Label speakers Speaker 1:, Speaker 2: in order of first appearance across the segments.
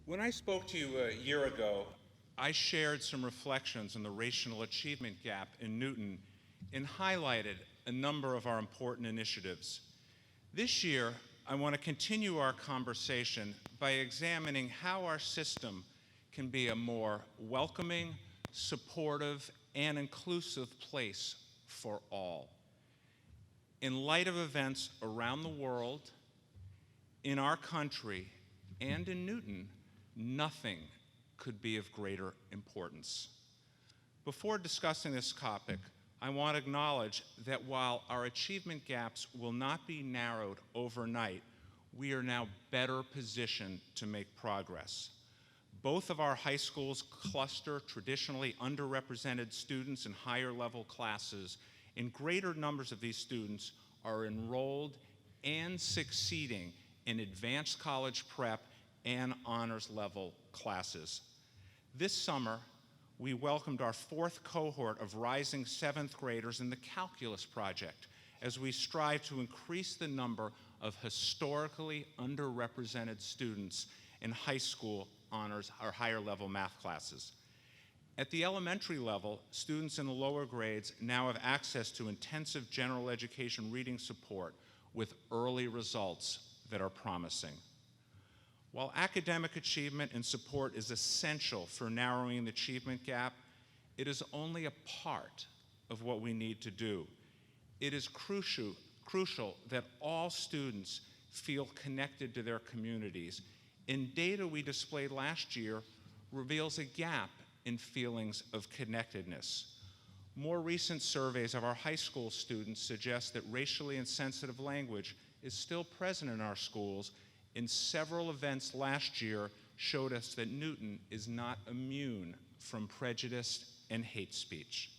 Speaker 1: When I spoke to you a year ago, I shared some reflections on the racial achievement gap in Newton and highlighted a number of our important initiatives. This year, I want to continue our conversation by examining how our system can be a more welcoming, supportive, and inclusive place for all. In light of events around the world, in our country, and in Newton, nothing could be of greater importance. Before discussing this topic, I want to acknowledge that while our achievement gaps will not be narrowed overnight, we are now better positioned to make progress. Both of our high schools cluster traditionally underrepresented students in higher level classes, and greater numbers of these students are enrolled and succeeding in advanced college prep and honors level classes. This summer, we welcomed our fourth cohort of rising seventh graders in the Calculus Project as we strive to increase the number of historically underrepresented students in high school honors or higher level math classes. At the elementary level, students in the lower grades now have access to intensive general education reading support with early results that are promising. While academic achievement and support is essential for narrowing the achievement gap, it is only a part of what we need to do. It is crucial that all students feel connected to their communities, and data we displayed last year reveals a gap in feelings of connectedness. More recent surveys of our high school students suggest that racially insensitive language is still present in our schools, and several events last year showed us that Newton is not immune from prejudice and hate speech.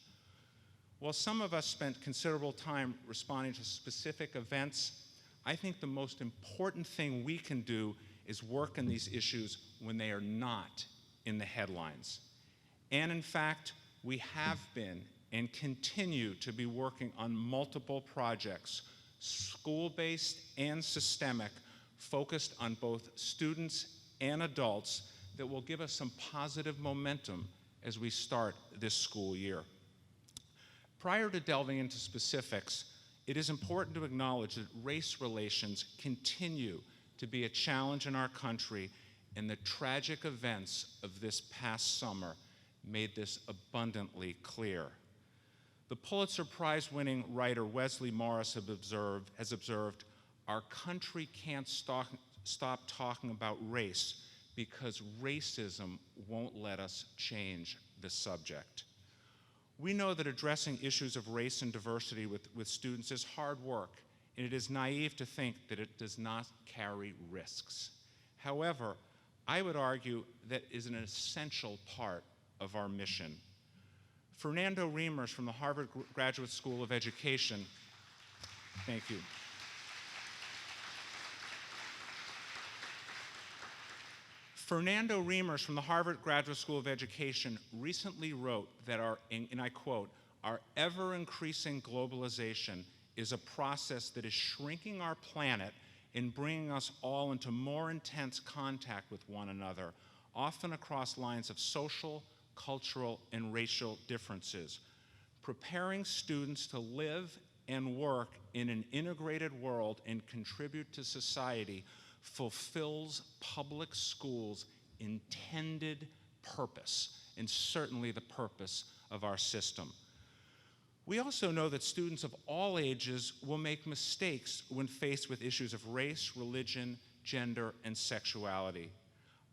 Speaker 1: While some of us spent considerable time responding to specific events, I think the most important thing we can do is work on these issues when they are not in the headlines. And in fact, we have been and continue to be working on multiple projects, school-based and systemic, focused on both students and adults that will give us some positive momentum as we start this school year. Prior to delving into specifics, it is important to acknowledge that race relations continue to be a challenge in our country, and the tragic events of this past summer made this abundantly clear. The Pulitzer Prize-winning writer Wesley Morris has observed, "Our country can't stop talking about race because racism won't let us change the subject." We know that addressing issues of race and diversity with students is hard work, and it is naive to think that it does not carry risks. However, I would argue that it is an essential part of our mission. Fernando Reimers from the Harvard Graduate School of Education, thank you. Fernando Reimers from the Harvard Graduate School of Education recently wrote that and I quote, "Our ever-increasing globalization is a process that is shrinking our planet and bringing us all into more intense contact with one another, often across lines of social, cultural, and racial differences. Preparing students to live and work in an integrated world and contribute to society fulfills public schools' intended purpose, and certainly the purpose of our system." We also know that students of all ages will make mistakes when faced with issues of race, religion, gender, and sexuality.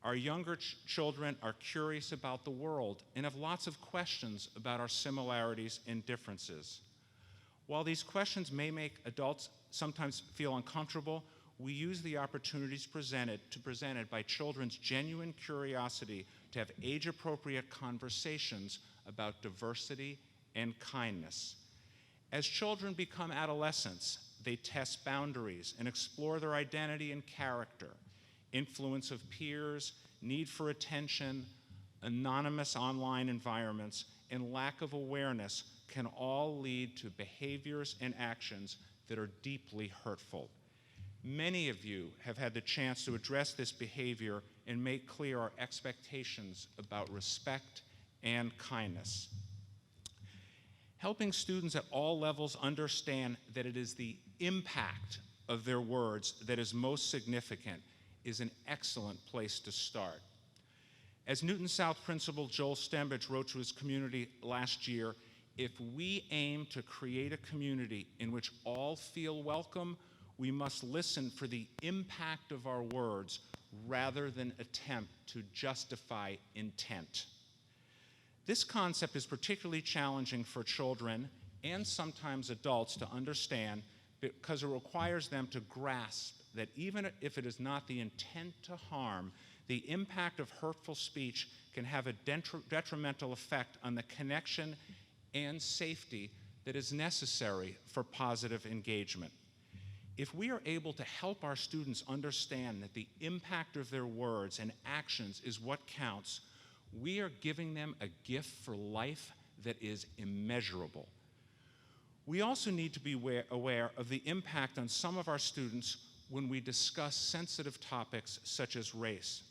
Speaker 1: Our younger children are curious about the world and have lots of questions about our similarities and differences. While these questions may make adults sometimes feel uncomfortable, we use the opportunities presented by children's genuine curiosity to have age-appropriate conversations about diversity and kindness. As children become adolescents, they test boundaries and explore their identity and character. Influence of peers, need for attention, anonymous online environments, and lack of awareness can all lead to behaviors and actions that are deeply hurtful. Many of you have had the chance to address this behavior and make clear our expectations about respect and kindness. Helping students at all levels understand that it is the impact of their words that is most significant is an excellent place to start. As Newton South Principal Joel Stembich wrote to his community last year, if we aim to create a community in which all feel welcome, we must listen for the impact of our words rather than attempt to justify intent. This concept is particularly challenging for children and sometimes adults to understand because it requires them to grasp that even if it is not the intent to harm, the impact of hurtful speech can have a detrimental effect on the connection and safety that is necessary for positive engagement. If we are able to help our students understand that the impact of their words and actions is what counts, we are giving them a gift for life that is immeasurable. We also need to be aware of the impact on some of our students when we discuss sensitive topics such as race.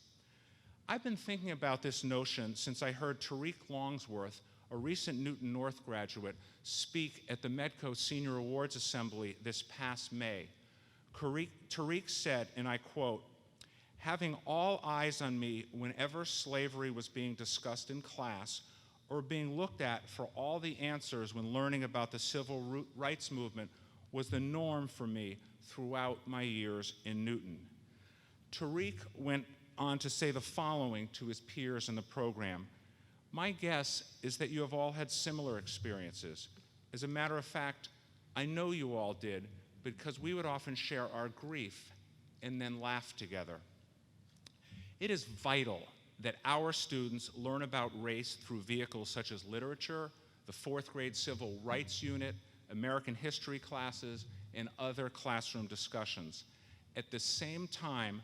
Speaker 1: I've been thinking about this notion since I heard Tariq Longsworth, a recent Newton North graduate, speak at the Medco Senior Awards Assembly this past May. Tariq said, and I quote, "Having all eyes on me whenever slavery was being discussed in class or being looked at for all the answers when learning about the civil rights movement was the norm for me throughout my years in Newton." Tariq went on to say the following to his peers in the program: "My guess is that you have all had similar experiences. As a matter of fact, I know you all did because we would often share our grief and then laugh together." It is vital that our students learn about race through vehicles such as literature, the 4th grade Civil Rights Unit, American history classes, and other classroom discussions. At the same time,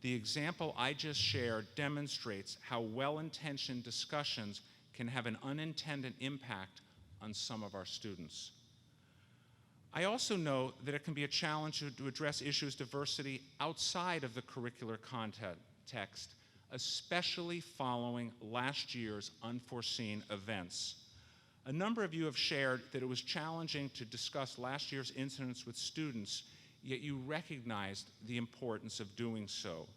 Speaker 1: the example I just shared demonstrates how well-intentioned discussions can have an unintended impact on some of our students. I also know that it can be a challenge to address issues of diversity outside of the curricular context, especially following last year's unforeseen events. A number of you have shared that it was challenging to discuss last year's incidents with students, yet you recognized the importance of doing so.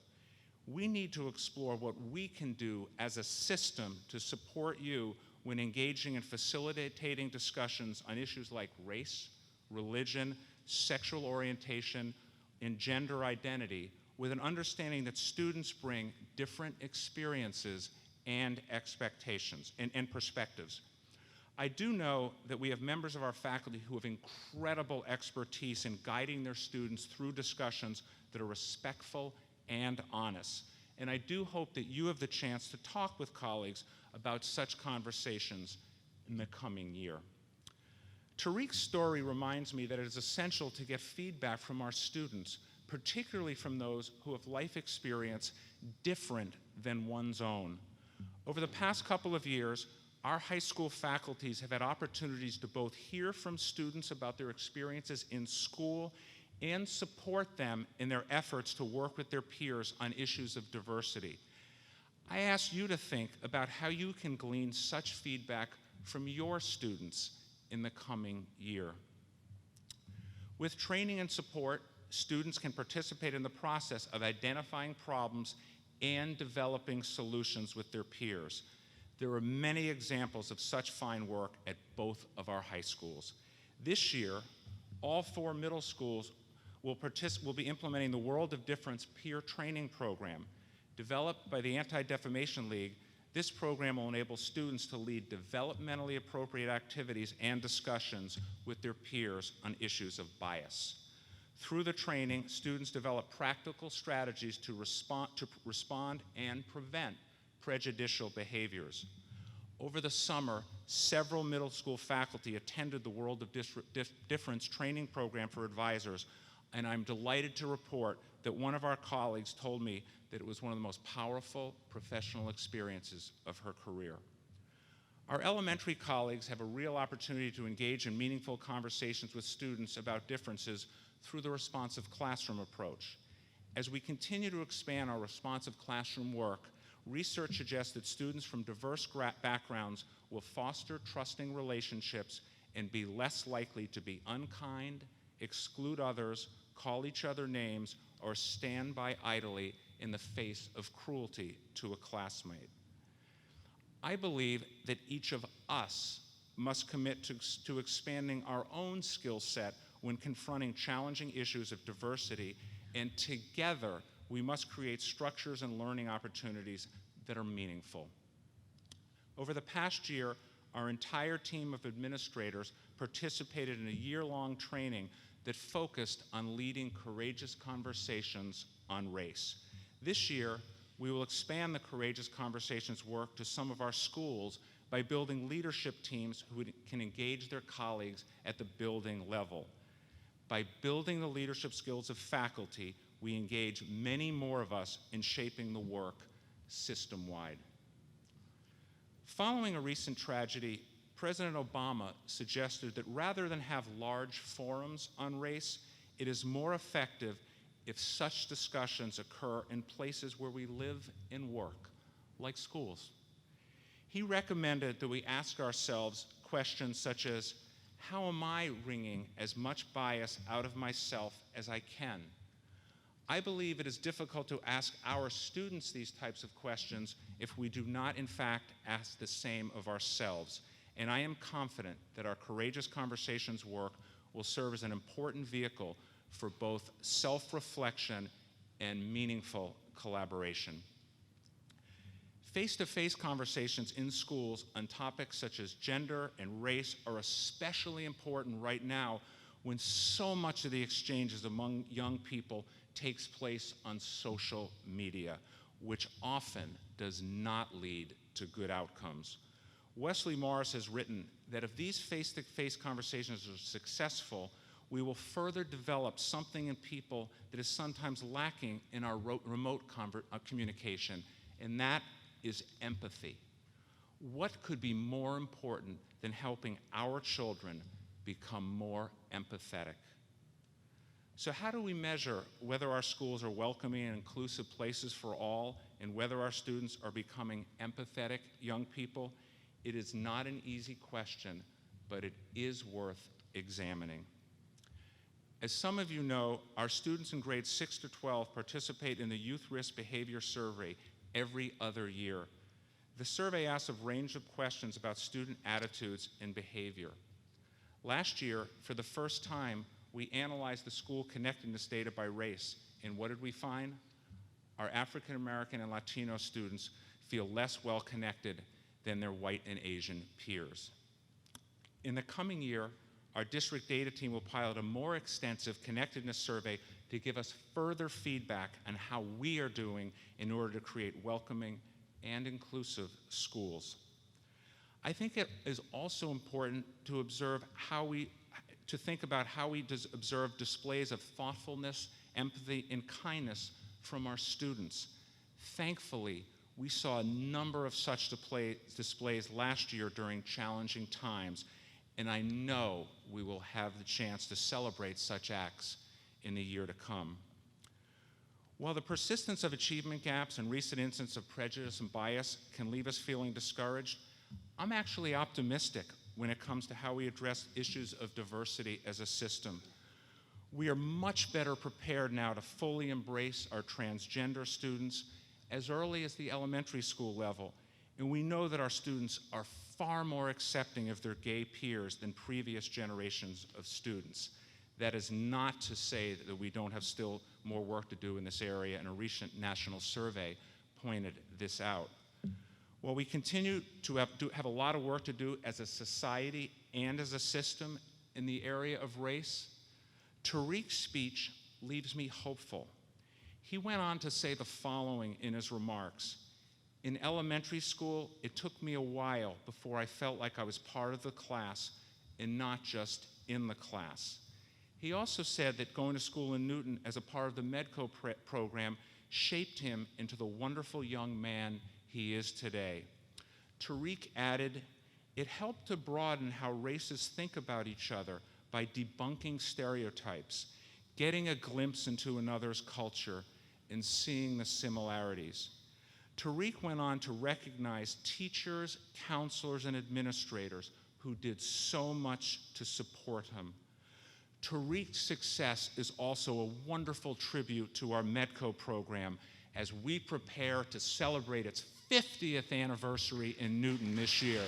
Speaker 1: We need to explore what we can do as a system to support you when engaging in facilitating discussions on issues like race, religion, sexual orientation, and gender identity, with an understanding that students bring different experiences and expectations and perspectives. I do know that we have members of our faculty who have incredible expertise in guiding their students through discussions that are respectful and honest. And I do hope that you have the chance to talk with colleagues about such conversations in the coming year. Tariq's story reminds me that it is essential to get feedback from our students, particularly from those who have life experience different than one's own. Over the past couple of years, our high school faculties have had opportunities to both hear from students about their experiences in school and support them in their efforts to work with their peers on issues of diversity. I ask you to think about how you can glean such feedback from your students in the coming year. With training and support, students can participate in the process of identifying problems and developing solutions with their peers. There are many examples of such fine work at both of our high schools. This year, all 4 middle schools will be implementing the World of Difference peer training program. Developed by the Anti-Defamation League, this program will enable students to lead developmentally appropriate activities and discussions with their peers on issues of bias. Through the training, students develop practical strategies to respond and prevent prejudicial behaviors. Over the summer, several middle school faculty attended the World of Difference training program for advisors, and I'm delighted to report that one of our colleagues told me that it was one of the most powerful professional experiences of her career. Our elementary colleagues have a real opportunity to engage in meaningful conversations with students about differences through the responsive classroom approach. As we continue to expand our responsive classroom work, research suggests that students from diverse backgrounds will foster trusting relationships and be less likely to be unkind, exclude others, call each other names, or stand by idly in the face of cruelty to a classmate. I believe that each of us must commit to expanding our own skill set when confronting challenging issues of diversity, and together we must create structures and learning opportunities that are meaningful. Over the past year, our entire team of administrators participated in a year-long training that focused on leading courageous conversations on race. This year, we will expand the Courageous Conversations work to some of our schools by building leadership teams who can engage their colleagues at the building level. By building the leadership skills of faculty, we engage many more of us in shaping the work system-wide. Following a recent tragedy, President Obama suggested that rather than have large forums on race, it is more effective if such discussions occur in places where we live and work, like schools. He recommended that we ask ourselves questions such as, how am I wringing as much bias out of myself as I can? I believe it is difficult to ask our students these types of questions if we do not, in fact, ask the same of ourselves. And I am confident that our Courageous Conversations work will serve as an important vehicle for both self-reflection and meaningful collaboration. Face-to-face conversations in schools on topics such as gender and race are especially important right now when so much of the exchanges among young people takes place on social media, which often does not lead to good outcomes. Wesley Morris has written that if these face-to-face conversations are successful, we will further develop something in people that is sometimes lacking in our remote communication, and that is empathy. What could be more important than helping our children become more empathetic? So how do we measure whether our schools are welcoming and inclusive places for all, and whether our students are becoming empathetic young people? It is not an easy question, but it is worth examining. As some of you know, our students in grades 6 to 12 participate in the Youth Risk Behavior Survey every other year. The survey asks a range of questions about student attitudes and behavior. Last year, for the first time, we analyzed the school connectedness data by race, and what did we find? Our African American and Latino students feel less well connected than their white and Asian peers. In the coming year, our district data team will pilot a more extensive connectedness survey to give us further feedback on how we are doing in order to create welcoming and inclusive schools. I think it is also important to think about how we observe displays of thoughtfulness, empathy, and kindness from our students. Thankfully, we saw a number of such displays last year during challenging times, and I know we will have the chance to celebrate such acts in the year to come. While the persistence of achievement gaps and recent instances of prejudice and bias can leave us feeling discouraged, I'm actually optimistic when it comes to how we address issues of diversity as a system. We are much better prepared now to fully embrace our transgender students as early as the elementary school level, and we know that our students are far more accepting of their gay peers than previous generations of students. That is not to say that we don't have still more work to do in this area, and a recent national survey pointed this out. While we continue to have a lot of work to do as a society and as a system in the area of race, Tariq's speech leaves me hopeful. He went on to say the following in his remarks: in elementary school, it took me a while before I felt like I was part of the class and not just in the class. He also said that going to school in Newton as a part of the Medco program shaped him into the wonderful young man he is today. Tariq added, it helped to broaden how races think about each other by debunking stereotypes, getting a glimpse into another's culture, and seeing the similarities. Tariq went on to recognize teachers, counselors, and administrators who did so much to support him. Tariq's success is also a wonderful tribute to our MEDCO program as we prepare to celebrate its 50th anniversary in Newton this year.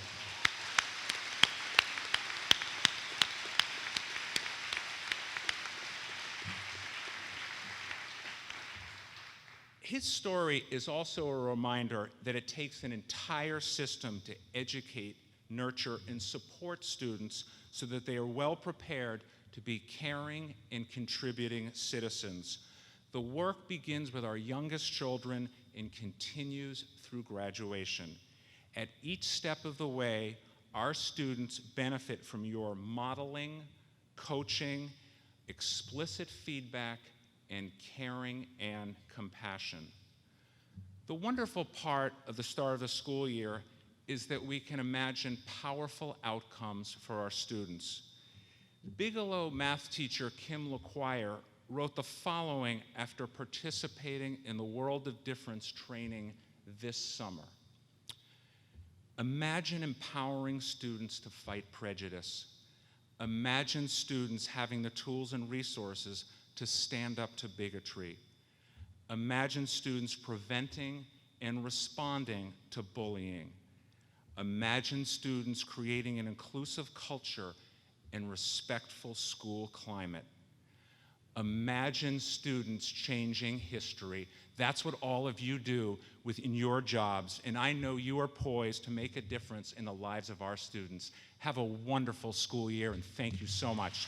Speaker 1: His story is also a reminder that it takes an entire system to educate, nurture, and support students so that they are well prepared to be caring and contributing citizens. The work begins with our youngest children and continues through graduation. At each step of the way, our students benefit from your modeling, coaching, explicit feedback, and caring and compassion. The wonderful part of the start of the school year is that we can imagine powerful outcomes for our students. Bigelow math teacher Kim LaQuire wrote the following after participating in the World of Difference training this summer. Imagine empowering students to fight prejudice. Imagine students having the tools and resources to stand up to bigotry. Imagine students preventing and responding to bullying. Imagine students creating an inclusive culture and respectful school climate. Imagine students changing history. That's what all of you do within your jobs, and I know you are poised to make a difference in the lives of our students. Have a wonderful school year, and thank you so much.